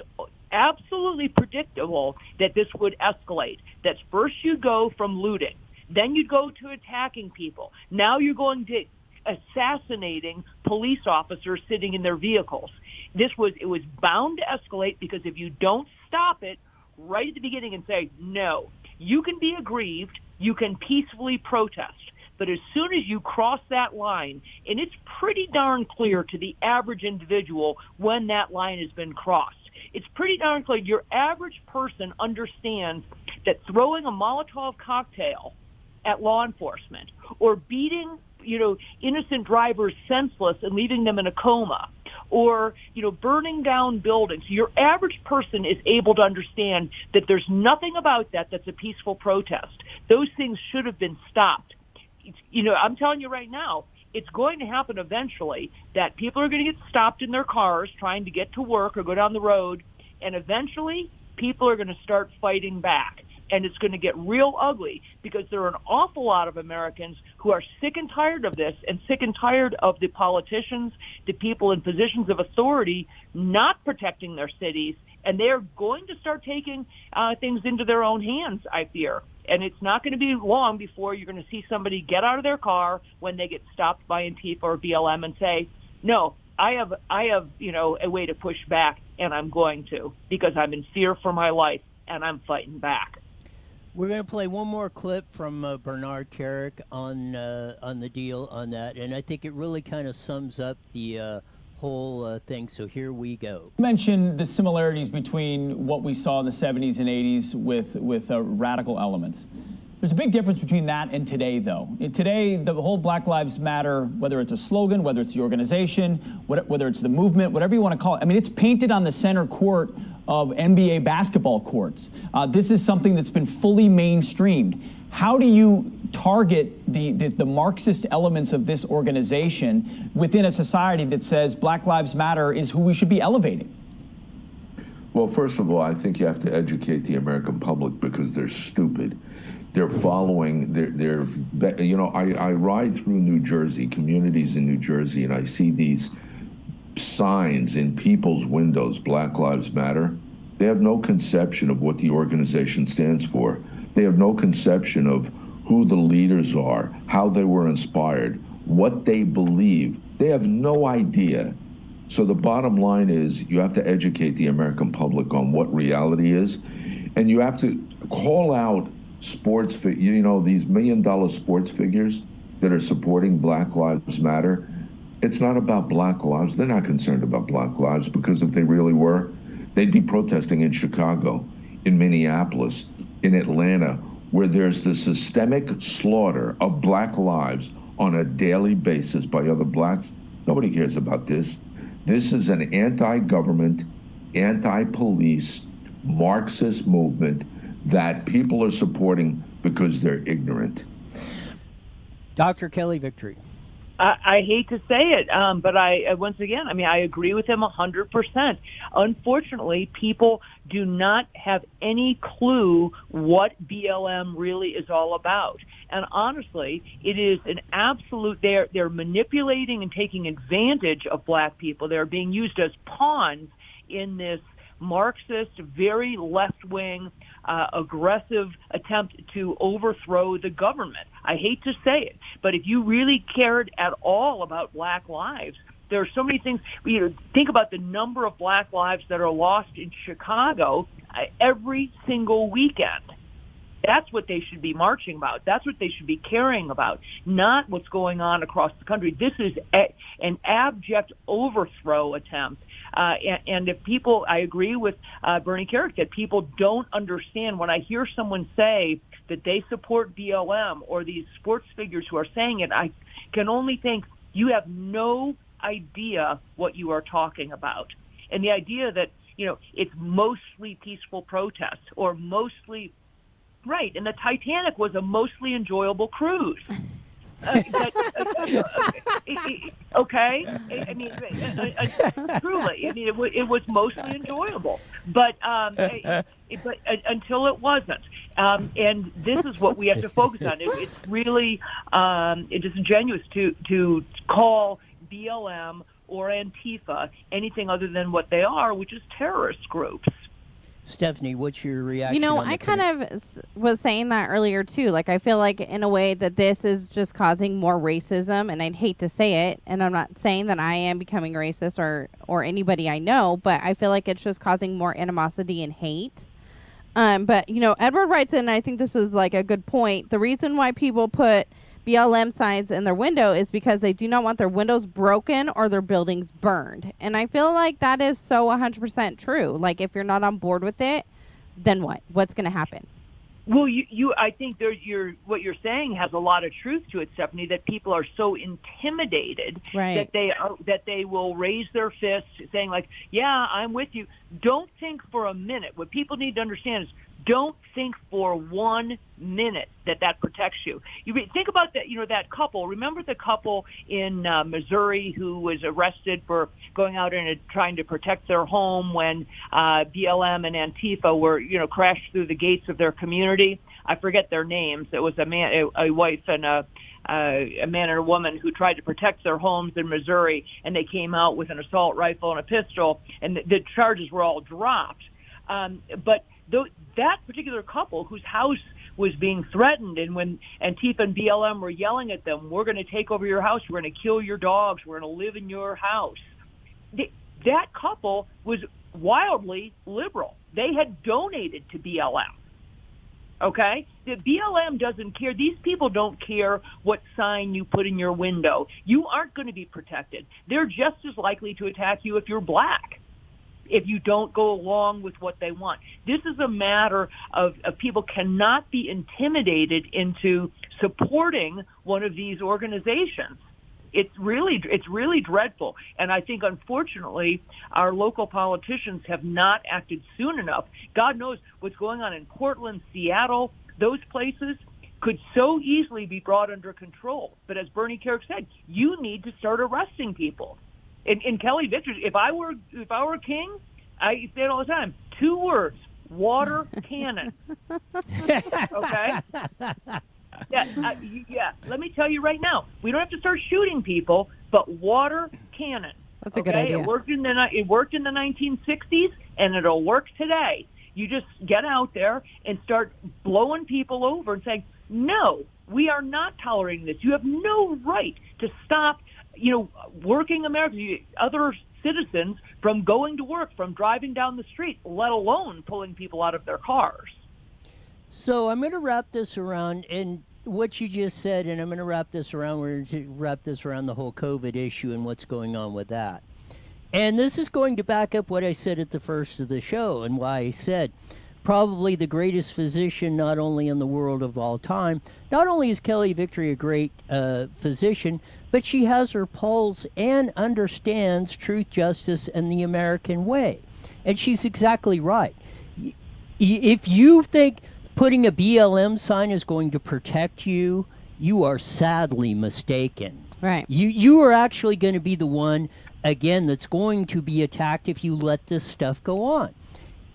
absolutely predictable that this would escalate. That first you go from looting, then you go to attacking people. Now you're going to assassinating police officers sitting in their vehicles. It was bound to escalate, because if you don't stop it right at the beginning and say, no, you can be aggrieved, you can peacefully protest. But as soon as you cross that line, and it's pretty darn clear to the average individual when that line has been crossed, it's pretty darn clear. Your average person understands that throwing a Molotov cocktail at law enforcement, or beating, innocent drivers senseless and leaving them in a coma, or, burning down buildings, your average person is able to understand that there's nothing about that that's a peaceful protest. Those things should have been stopped. I'm telling you right now, it's going to happen eventually that people are going to get stopped in their cars trying to get to work or go down the road, and eventually people are going to start fighting back. And it's going to get real ugly, because there are an awful lot of Americans who are sick and tired of this, and sick and tired of the politicians, the people in positions of authority not protecting their cities, and they're going to start taking things into their own hands, I fear. And it's not going to be long before you're going to see somebody get out of their car when they get stopped by Antifa or BLM and say, no, I have a way to push back, and I'm going to, because I'm in fear for my life, and I'm fighting back. We're going to play one more clip from Bernard Kerik on the deal on that, and I think it really kind of sums up the whole thing. So here we go. You mentioned the similarities between what we saw in the 70s and 80s with radical elements. There's a big difference between that and today, though. Today, the whole Black Lives Matter, whether it's a slogan, whether it's the organization, whether it's the movement, whatever you want to call it, I mean, it's painted on the center court of NBA basketball courts. This is something that's been fully mainstreamed. How do you target the Marxist elements of this organization within a society that says Black Lives Matter is who we should be elevating? Well, first of all, I think you have to educate the American public, because they're stupid. They're following, I ride through New Jersey, communities in New Jersey, and I see these signs in people's windows, Black Lives Matter. They have no conception of what the organization stands for. They have no conception of who the leaders are, how they were inspired, what they believe. They have no idea. So the bottom line is you have to educate the American public on what reality is, and you have to call out sports, these $1 million sports figures that are supporting Black Lives Matter. It's not about Black lives. They're not concerned about Black lives, because if they really were, they'd be protesting in Chicago, in Minneapolis, in Atlanta, where there's the systemic slaughter of Black lives on a daily basis by other blacks. Nobody cares about this. This is an anti-government, anti-police, Marxist movement that people are supporting because they're ignorant. Dr. Kelly Victory. I hate to say it, but once again, I agree with him 100%. Unfortunately, people do not have any clue what BLM really is all about. And honestly, it is an absolute, they're manipulating and taking advantage of black people. They're being used as pawns in this Marxist, very left-wing, aggressive attempt to overthrow the government. I hate to say it, but if you really cared at all about black lives, there are so many things. Think about the number of black lives that are lost in Chicago every single weekend. That's what they should be marching about. That's what they should be caring about, not what's going on across the country. This is an abject overthrow attempt. And if people, I agree with Bernie Carrick that people don't understand. When I hear someone say that they support BLM or these sports figures who are saying it, I can only think you have no idea what you are talking about. And the idea that, it's mostly peaceful protests or mostly right, and the Titanic was a mostly enjoyable cruise. Okay, truly, it was mostly enjoyable, but until it wasn't, and this is what we have to focus on. It's really disingenuous to call BLM or Antifa anything other than what they are, which is terrorist groups. Stephanie, what's your reaction? I kind of was saying that earlier too. Like, I feel like in a way that this is just causing more racism, and I'd hate to say it, and I'm not saying that I am becoming racist or anybody I know, but I feel like it's just causing more animosity and hate. But Edward writes in, I think this is like a good point. The reason why people put BLM signs in their window is because they do not want their windows broken or their buildings burned. And I feel like that is so 100% true. Like, if you're not on board with it, then what? What's going to happen? Well, I think what you're saying has a lot of truth to it, Stephanie, that people are so intimidated right. that they will raise their fists saying like, yeah, I'm with you. Don't think for a minute. What people need to understand is don't think for 1 minute that protects you. Think about that, that couple. Remember the couple in Missouri who was arrested for going out and trying to protect their home when BLM and Antifa were, crashed through the gates of their community? I forget their names. It was a wife and a man and a woman who tried to protect their homes in Missouri, and they came out with an assault rifle and a pistol, and the charges were all dropped. But that particular couple whose house was being threatened, and when Antifa and BLM were yelling at them, we're going to take over your house, we're going to kill your dogs, we're going to live in your house. That couple was wildly liberal. They had donated to BLM. Okay? The BLM doesn't care. These people don't care what sign you put in your window. You aren't going to be protected. They're just as likely to attack you if you're black, if you don't go along with what they want. This is a matter of people cannot be intimidated into supporting one of these organizations. It's really dreadful. And I think, unfortunately, our local politicians have not acted soon enough. God knows what's going on in Portland, Seattle, those places could so easily be brought under control. But as Bernie Carrick said, you need to start arresting people. In Kelly Victory, if I were a king, I say it all the time. 2 words: water cannon. Okay. Yeah. Let me tell you right now, we don't have to start shooting people, but water cannon. That's a good idea. It worked in the 1960s, and it'll work today. You just get out there and start blowing people over and saying, no, we are not tolerating this. You have no right to stop working Americans, other citizens, from going to work, from driving down the street, let alone pulling people out of their cars. So I'm going to wrap this around, and what you just said, and I'm going to wrap this around. We're going to wrap this around the whole COVID issue and what's going on with that. And this is going to back up what I said at the first of the show, and why I said probably the greatest physician not only in the world of all time. Not only is Kelly Victory a great physician, but she has her pulse and understands truth, justice, and the American way. And she's exactly right. If you think putting a BLM sign is going to protect you, you are sadly mistaken. Right. You are actually going to be the one, again, that's going to be attacked if you let this stuff go on.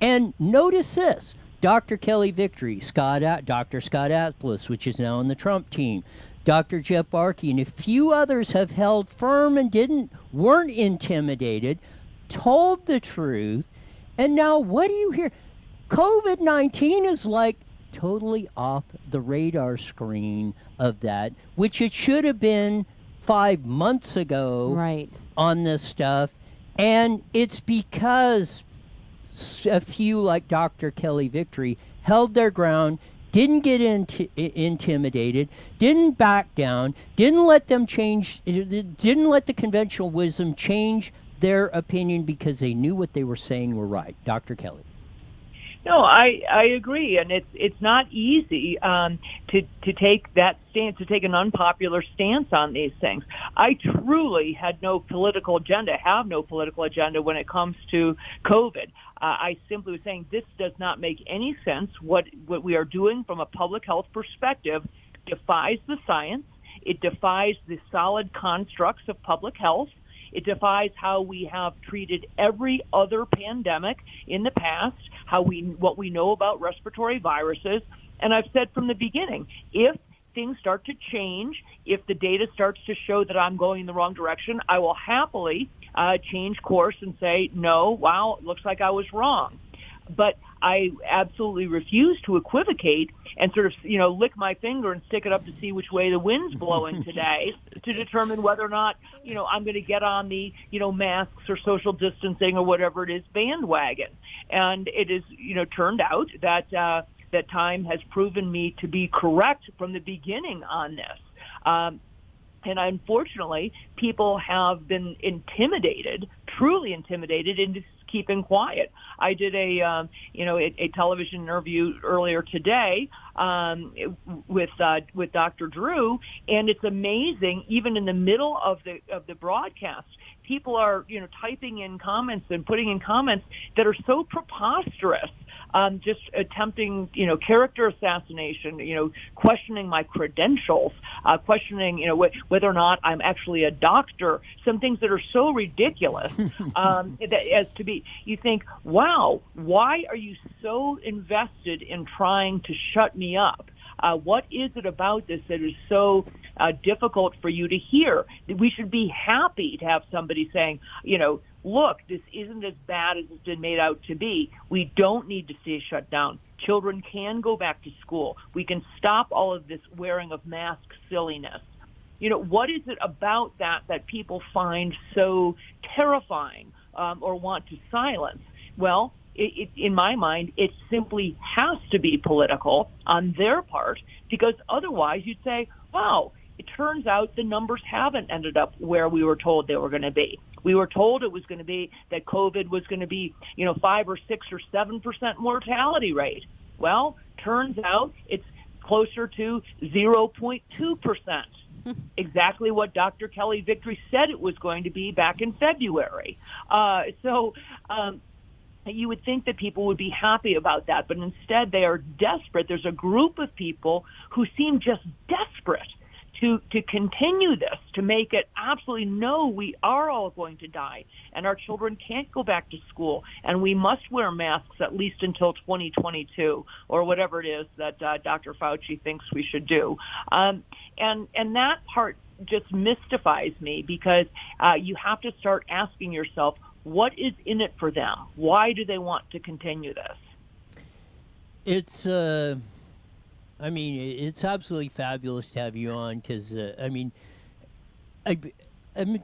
And notice this. Dr. Kelly Victory, Dr. Scott Atlas, which is now on the Trump team, Dr. Jeff Barkey, and a few others have held firm and weren't intimidated, told the truth, and now what do you hear? COVID-19 is like totally off the radar screen of that, which it should have been 5 months ago Right. on this stuff. And it's because a few like Dr. Kelly Victory held their ground, didn't get intimidated, didn't back down, didn't let the conventional wisdom change their opinion because they knew what they were saying were right. Dr. Kelly. No, I agree, and it's not easy to take that stance, to take an unpopular stance on these things. I truly had no political agenda, have no political agenda when it comes to COVID. I simply was saying this does not make any sense. What we are doing from a public health perspective defies the science. It defies the solid constructs of public health. It defies how we have treated every other pandemic in the past, what we know about respiratory viruses. And I've said from the beginning, if things start to change, if the data starts to show that I'm going in the wrong direction, I will happily change course and say, no, wow, it looks like I was wrong. But I absolutely refuse to equivocate and sort of, lick my finger and stick it up to see which way the wind's blowing today to determine whether or not, I'm going to get on the, masks or social distancing or whatever it is bandwagon. And it is, turned out that that time has proven me to be correct from the beginning on this. And unfortunately, people have been intimidated, truly intimidated into keeping quiet. I did a television interview earlier today with Dr. Drew, and it's amazing. Even in the middle of the broadcast, people are typing in comments and putting in comments that are so preposterous. Just attempting, character assassination, questioning my credentials, questioning, whether or not I'm actually a doctor, some things that are so ridiculous you think, wow, why are you so invested in trying to shut me up? What is it about this that is so difficult for you to hear? We should be happy to have somebody saying, look, this isn't as bad as it's been made out to be. We don't need to see a shutdown. Children can go back to school. We can stop all of this wearing of mask silliness. What is it about that people find so terrifying or want to silence? Well, in my mind, it simply has to be political on their part, because otherwise you'd say, wow, it turns out the numbers haven't ended up where we were told they were going to be. We were told it was going to be that COVID was going to be, 5 or 6 or 7% mortality rate. Well, turns out it's closer to 0.2%. Exactly what Dr. Kelly Victory said it was going to be back in February. You would think that people would be happy about that, but instead they are desperate. There's a group of people who seem just desperate to continue this, to make it absolutely no, we are all going to die, and our children can't go back to school, and we must wear masks at least until 2022 or whatever it is that Dr. Fauci thinks we should do. And that part just mystifies me, because you have to start asking yourself, what is in it for them? Why do they want to continue this? It's it's absolutely fabulous to have you on, because, I'm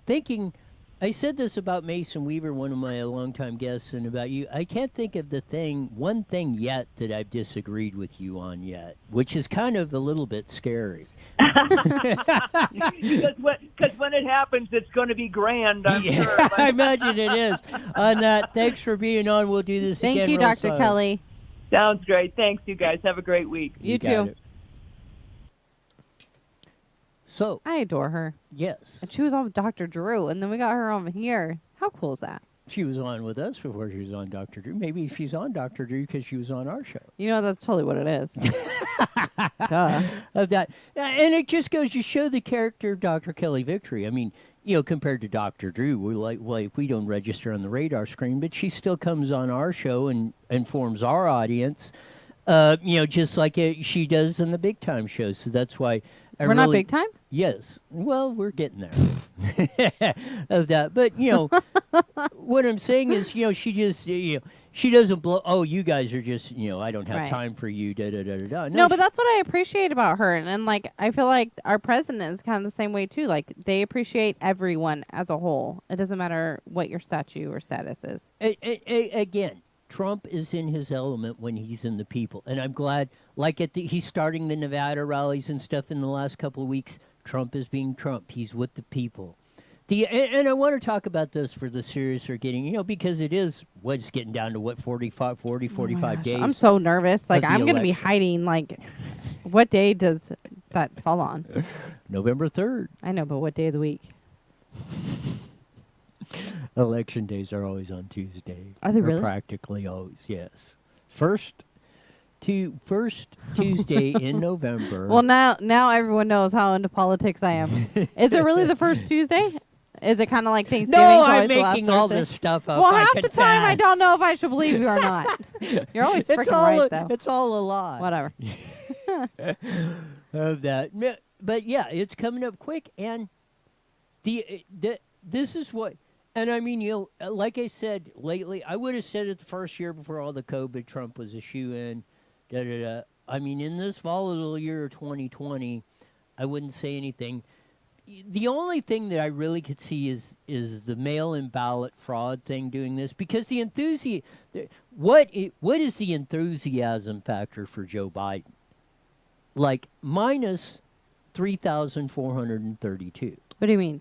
thinking, I said this about Mason Weaver, one of my longtime guests, and about you. I can't think of one thing yet that I've disagreed with you on yet, which is kind of a little bit scary. Because when it happens, it's going to be grand, I'm sure. But I imagine it is. On that, thanks for being on. We'll do this again. Thank you, real Dr. soon. Kelly. Sounds great. Thanks, you guys. Have a great week. You got too. it. So, I adore her. yes. And she was on with Dr. Drew, and then we got her on here. How cool is that? She was on with us before she was on Dr. Drew. Maybe she's on Dr. Drew because she was on our show. You know, that's totally what it is. Duh. Of that, and it just goes to show the character of Dr. Kelly Victory. I mean, compared to Dr. Drew, we're like we don't register on the radar screen, but she still comes on our show and informs our audience. Just like she does in the big time shows. So that's why we're not big time. Yes. Well, we're getting there. Of that, but what I'm saying is, she just she doesn't blow. Oh, you guys are just I don't have time for you. Da da da da da. No, but that's what I appreciate about her, and like I feel like our president is kind of the same way too. Like they appreciate everyone as a whole. It doesn't matter what your statue or status is. Again. Trump is in his element when he's in the people. And I'm glad, like he's starting the Nevada rallies and stuff in the last couple of weeks. Trump is being Trump. He's with the people. And I want to talk about this for the serious are getting, because it is what's getting down to 45 days. I'm so nervous. Like I'm going to be election. hiding. Like what day does that fall on? November 3rd. I know, but what day of the week? Election days are always on Tuesday. Are they really? Practically always, yes. First Tuesday in November. Well, now everyone knows how into politics I am. Is it really the first Tuesday? Is it kind of like Thanksgiving? No, I'm making all this stuff up. Well, half the time I don't know if I should believe you or not. You're always freaking right, though. It's all a lie. Whatever. Of that, but yeah, it's coming up quick, and this is what. And I mean, like I said lately, I would have said it the first year before all the COVID, Trump was a shoo-in. I mean, in this volatile year of 2020, I wouldn't say anything. The only thing that I really could see is the mail-in ballot fraud thing doing this, because the enthusiasm. What is the enthusiasm factor for Joe Biden? Like minus 3,432. What do you mean?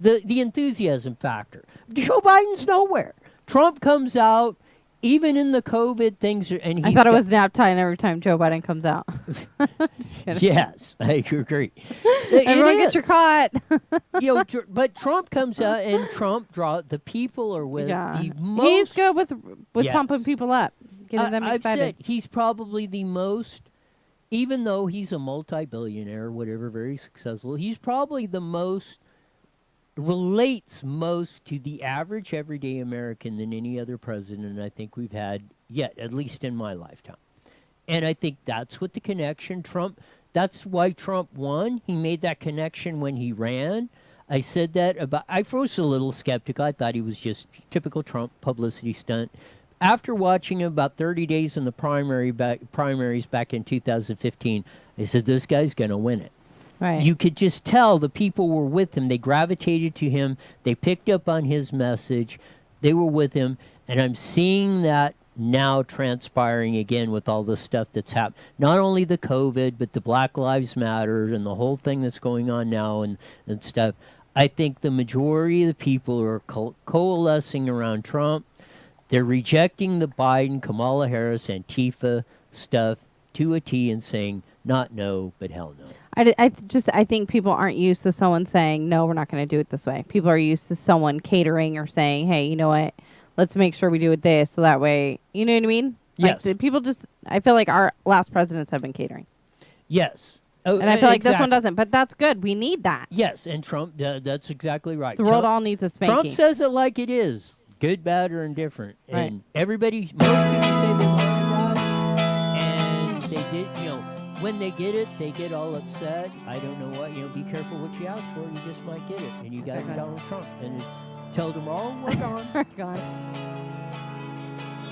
The enthusiasm factor. Joe Biden's nowhere. Trump comes out, even in the COVID things, and I thought it was nap time every time Joe Biden comes out. Yes, I agree. Everyone get your cot. But Trump comes out, and the people are with the most. He's good with pumping people up, getting them excited. I've said he's probably the most, even though he's a multi-billionaire, whatever, very successful, he's probably the most. Relates most to the average everyday American than any other president I think we've had yet, at least in my lifetime. And I think that's what the connection that's why Trump won. He made that connection when he ran. I said that I was a little skeptical. I thought he was just typical Trump publicity stunt. After watching him about 30 days in the primaries back in 2015, I said, this guy's going to win it. Right. You could just tell the people were with him. They gravitated to him. They picked up on his message. They were with him. And I'm seeing that now transpiring again with all the stuff that's happened. Not only the COVID, but the Black Lives Matter and the whole thing that's going on now and stuff. I think the majority of the people are coalescing around Trump. They're rejecting the Biden, Kamala Harris, Antifa stuff to a T and saying, not no, but hell no. I think people aren't used to someone saying, no, we're not going to do it this way. People are used to someone catering or saying, hey, you know what? Let's make sure we do it this so that way, you know what I mean? Yes. Like people I feel like our last presidents have been catering. Yes. Oh, and I feel like this one doesn't, but that's good. We need that. Yes, and Trump, that's exactly right. The world all needs a spanking. Trump says it like it is, good, bad, or indifferent. Right. And most people say they wanted that, and they did, when they get it, they get all upset. I don't know what, be careful what you ask for. You just might get it. And you got Donald Trump. And it told them all, we're gone. We're gone.